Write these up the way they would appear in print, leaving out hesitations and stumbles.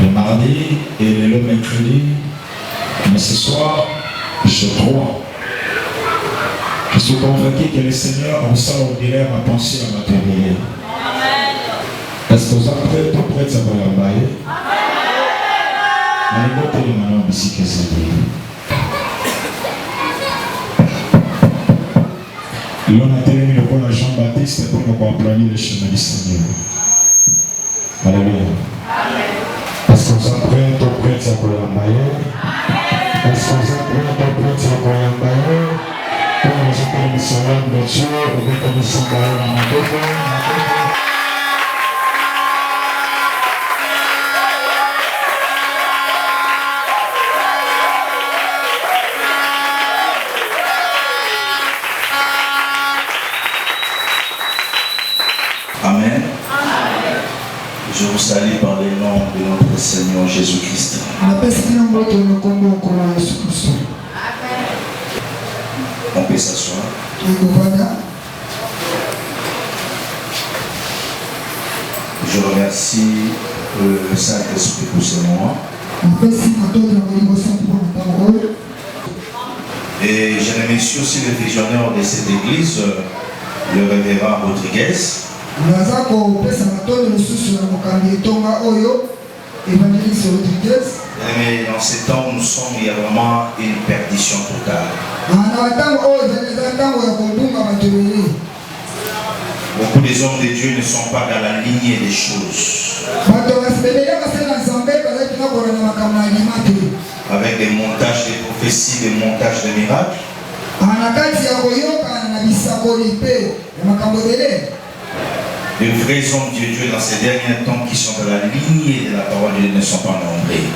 le mardi et le mercredi. Mais ce soir, je crois. Je suis convaincu que le Seigneur en ça au dilemme à penser à ma terre. Est-ce que vous êtes prêts pour prêts à vous l'emballer? Allez, montez les mains ici que c'est dit. L'on a terminé le point à Jean-Baptiste pour nous comprendre le chemin du Seigneur. Alléluia. Est-ce que vous êtes prêts pour prêts à vous l'emballer? Est-ce que vous êtes prêts pour prêts à vous l'emballer? Pour nous appeler le Seigneur de Dieu, et que nous sommes dans la Amen. Je vous salue par le nom de notre Seigneur Jésus-Christ. On peut s'asseoir. Je remercie le Saint-Esprit pour ce moment. Et je remercie aussi le visionnaire de cette église, le révérend Rodriguez. Mais dans ces temps, nous sommes, il y a vraiment une perdition totale. Beaucoup des hommes de Dieu ne sont pas dans la lignée des choses. Avec des montages de prophéties, des montages de miracles. Les vrais hommes de Dieu dans ces derniers temps qui sont dans la lignée de la parole de Dieu ne sont pas nombreux.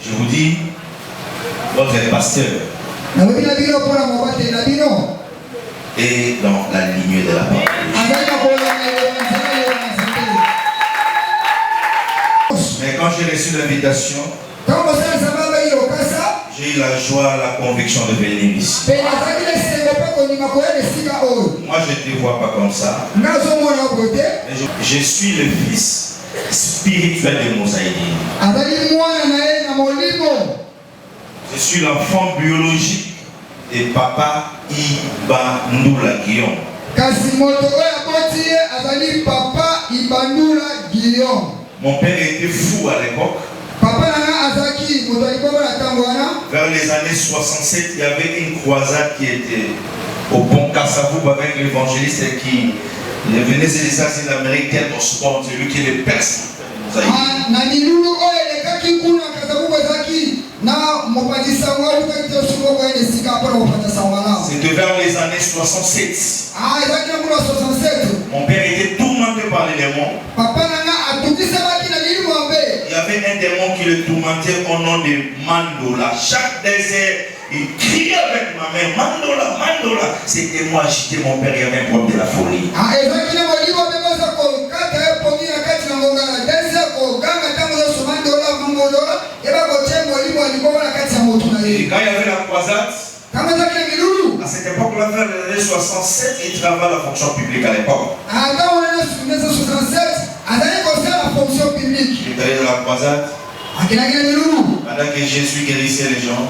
Je vous dis, votre pasteur est dans la lignée de la parole de Dieu. Mais quand j'ai reçu l'invitation, j'ai eu la joie, la conviction de venir ici. Moi, je ne te vois pas comme ça. Mais je suis le fils spirituel de Mosaïdi. Je suis l'enfant biologique de papa Ibandula Guillaume. Mon père était fou à l'époque. Vers les années 67, il y avait une croisade qui était au pont Kassavoub avec l'évangéliste qui venait des États-Unis d'Amérique, Ted Osborne, c'est lui qui est le perse. C'était vers les années 67. Mon père était tourmenté par les démons. Il y avait un démon qui le tourmentait au nom de Mandola. Chaque désert, il criait avec ma main, Mandola, Mandola. C'était moi, j'étais mon père, il y avait un problème de la folie. Et quand il y avait la croisade, à cette époque-là, vers les années 67, il travaillait la fonction publique à l'époque. Il est allé dans la croisade. Pendant que Jésus guérissait les gens,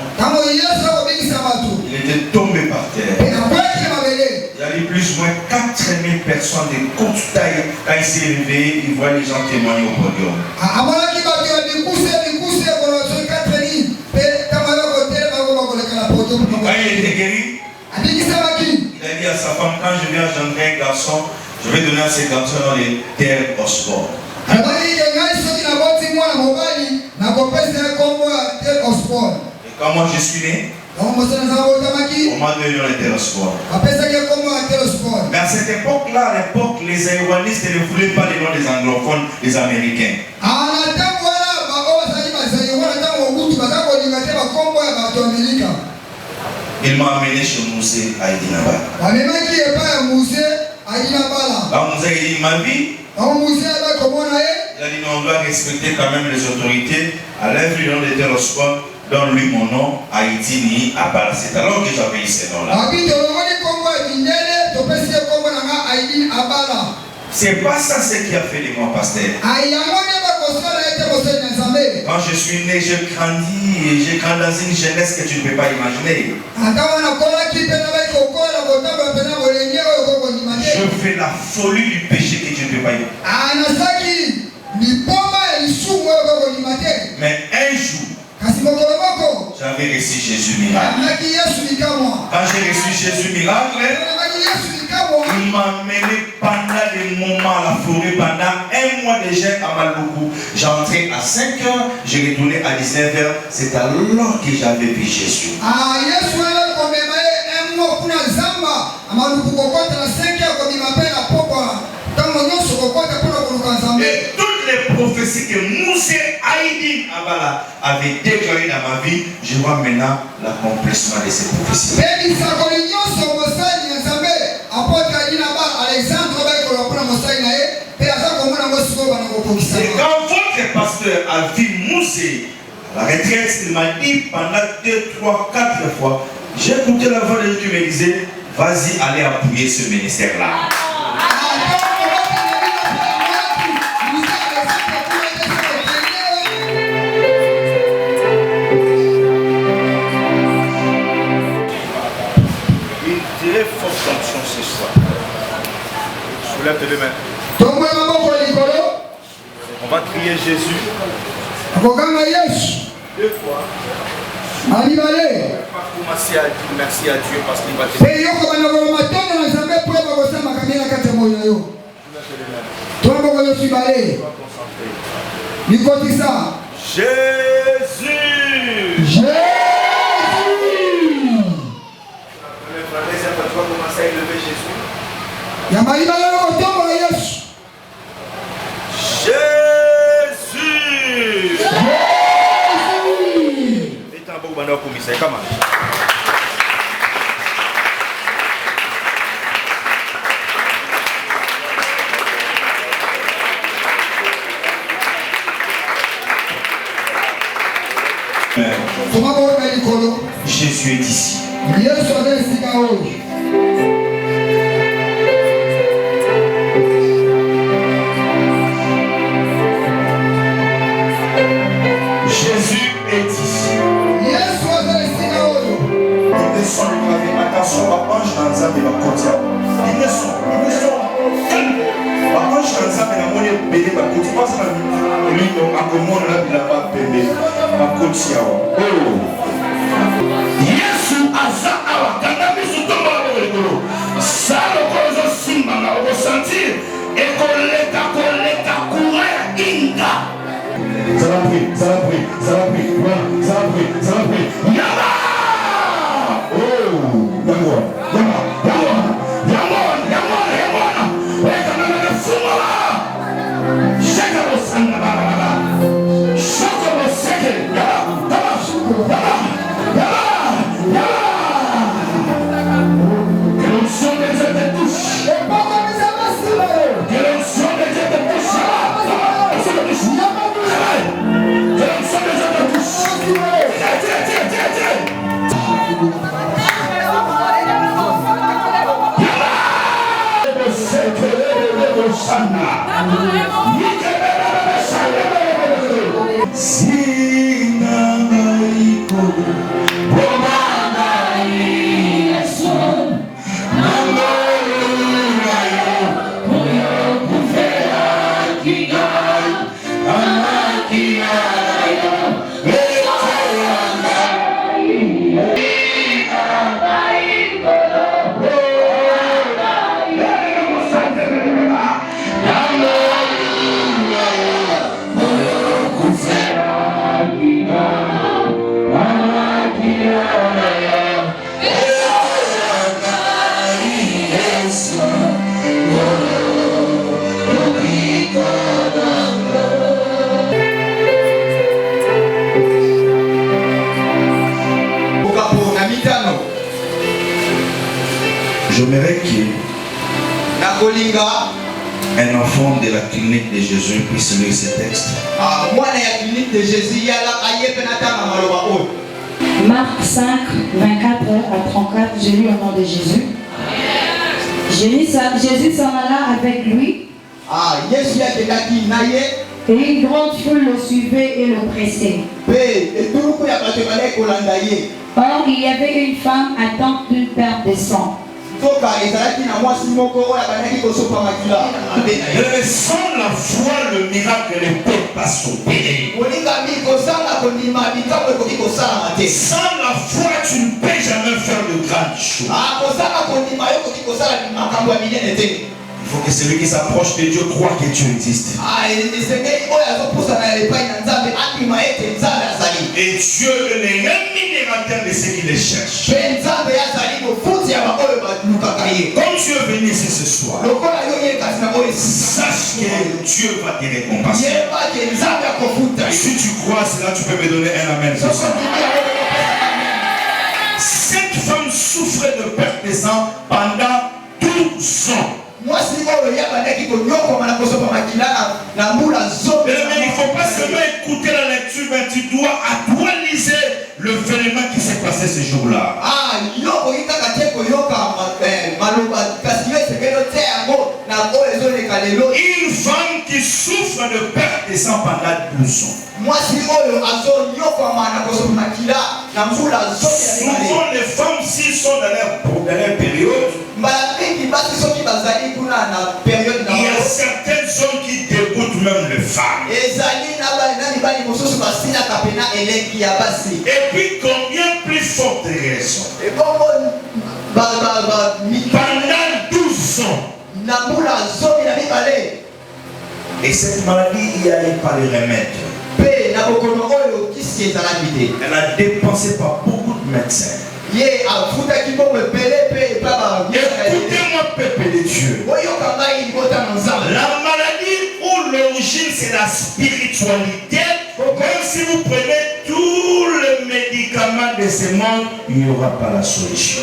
il était tombé par terre. Il y avait plus ou moins 4000 personnes de courte taille. Quand il s'est réveillé, il voit les gens témoigner au podium. Quand il était guéri, il a dit à sa femme, quand je vais engendrer un garçon, je vais donner à ce garçon dans les terres Osborne. Et quand moi je suis né, on m'a donné les terres Osborne. Mais à cette époque-là, à l'époque, les aéroanistes ne voulaient pas les noms des anglophones, des américains. Il m'a amené chez Moussé à Edinaba. Moussé a dit ma vie. Il a dit non, on doit respecter quand même les autorités. À l'influence de Terosphone, donne-lui mon nom, Haïti, à Bala. C'est alors que j'avais eu ces noms-là. C'est pas ça ce qui a fait de moi pasteur. Quand je suis né, j'ai grandi dans une jeunesse que tu ne peux pas imaginer. Je fais la folie du péché que tu ne peux pas imaginer. Mais un jour, j'avais reçu Jésus miracle. Quand j'ai reçu Jésus miracle, il m'a mené pendant des moments à la forêt, pendant un mois déjà à Maluku. J'entrais à 5 h, j'ai retourné à 19 h. C'est alors que j'avais vu Jésus. Et toutes les prophéties que Moussé Haïdine Abala avait déclarées dans ma vie, je vois maintenant l'accomplissement de ces prophéties. Et quand votre pasteur a vu Moussé à la retraite, il m'a dit pendant 2, 3, 4 fois, j'ai écouté la voix de Dieu qui me disait, vas-y, allez appuyer ce ministère-là. Soulève tes mains. On va crier Jésus. 2 fois. On va commencer à dire merci à Dieu parce qu'il va te bénir. Jésus. Jésus. Tu vas commencer à élever Jésus. Jésus. Et un beau bonheur commissaire, comment? Jésus est ici. Attention, papa, je suis dans un côté. Ils ne sont. Papa, je suis dans un côté. Je suis dans un côté. Pas ça, lui, donc, à comment on a pas bébé. Ma côté. Oh. Yesu asa awa. Kanda misu tomba wolo. Salo kozo simba na o sentir. Et koleta courir inga. Ça va prier. Yama. J'aimerais qu'un enfant de la clinique de Jésus puisse lire ce texte. Marc 5, 24 à 34, j'ai lu au nom de Jésus. Jésus s'en alla avec lui Et une grande foule le suivait et le pressait. Or, il y avait une femme atteinte d'une perte de sang. Sans la foi, le miracle ne peut pas s'opérer. Sans la foi, tu ne peux jamais faire de grandes choses. Il faut que celui qui s'approche de Dieu croit que Dieu existe. Et Dieu est le rémunérateur de ceux qui les cherchent. Comme tu es venu ici ce soir, sache que Dieu va te récompenser. Si tu crois cela, tu peux me donner un amen ce soir. Cette femme souffrait de perte de sang pendant 12 ans. Mais il ne faut pas seulement écouter la lecture, mais tu dois actualiser le phénomène qui s'est passé ce jour-là. Une femme qui souffre de perte de sang pendant 12 ans. Souvent les femmes, s'ils sont dans leur période, il y a certaines zones qui dégoûtent même les femmes. Et puis combien plus forte raison, pendant 12 ans. Et cette maladie, il n'y avait pas de remède. Elle a dépensé par beaucoup de médecins. Écoutez-moi, peuple de Dieu. La maladie ou l'origine, c'est la spiritualité. Même si vous prenez tous les médicaments de ce monde, il n'y aura pas la solution.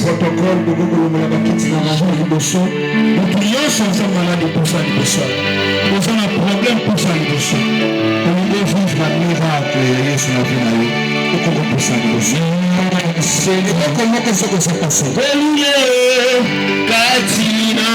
Protocole de Google Malabakiti dans la journée de show. Nous prions sans un malade pour ça de ça. Nous avons un problème pour ça de ça. On est juge la miracle et sur la vie. Et comment pour ça de ça. C'est comment que ça s'est passé. Katina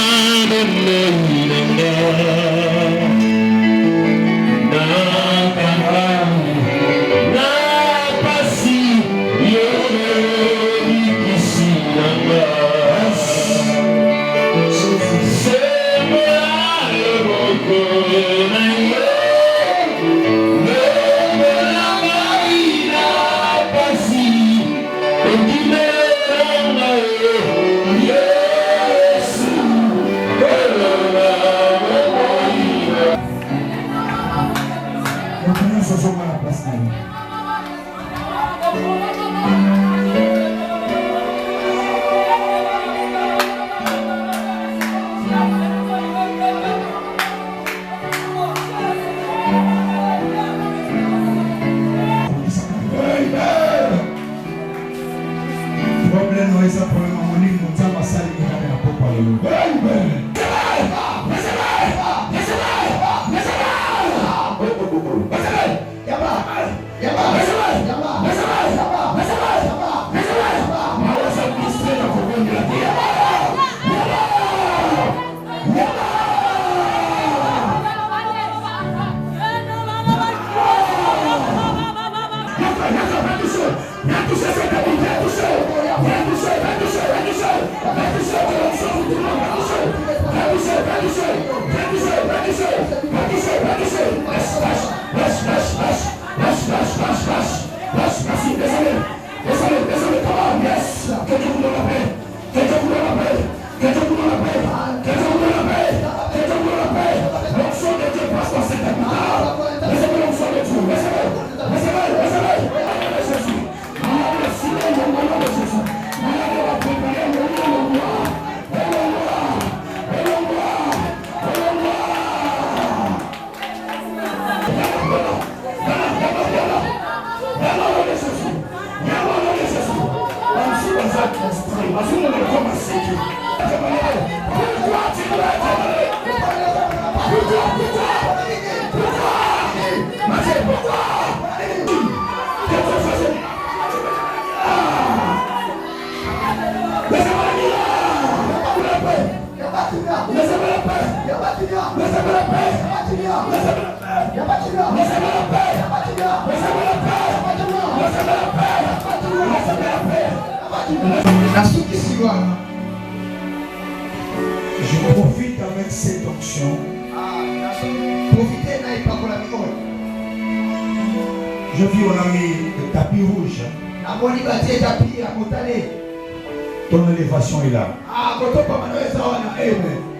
Je profite avec cette onction. Je vis on a mis le tapis rouge. Ton élévation est là. Amen.